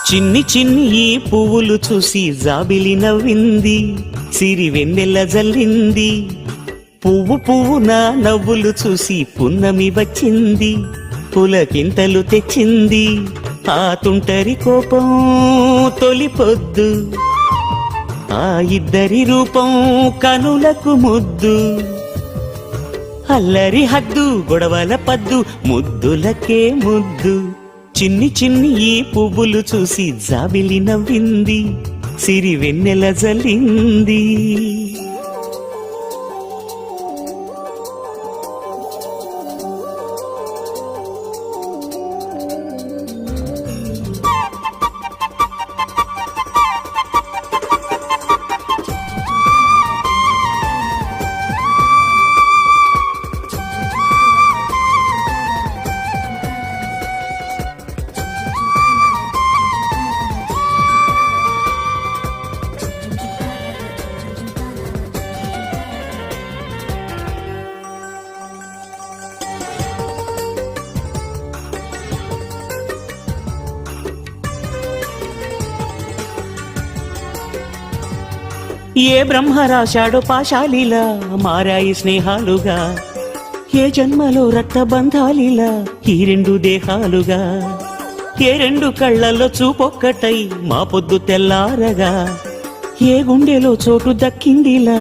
చిన్ని చిన్ని ఈ పువ్వులు చూసి జాబిలి నవ్వింది, సిరి వెన్నెల జల్లింది. పువ్వు పువ్వున నవ్వులు చూసి పున్నమి వచ్చింది, పులకింతలు తెచ్చింది. ఆ తుంటరి కోపం తొలి పొద్దు, ఆ ఇద్దరి రూపం కనులకు ముద్దు. అల్లరి హద్దు గొడవల పద్దు, ముద్దులకే ముద్దు. చిన్ని చిన్ని ఈ పువ్వులు చూసి జాబిలి నవ్వింది, సిరి వెన్నెల జల్లింది. ఏ బ్రహ్మ రాశాడో పాశాలిలా మారాయి స్నేహాలుగా, ఏ జన్మలో రక్తబంధాలిలా ఈ రెండు దేహాలుగా. ఏ రెండు కళ్ళల్లో చూపొక్కటై మా పొద్దు తెల్లారగా, ఏ గుండెలో చోటు దక్కిందిలా.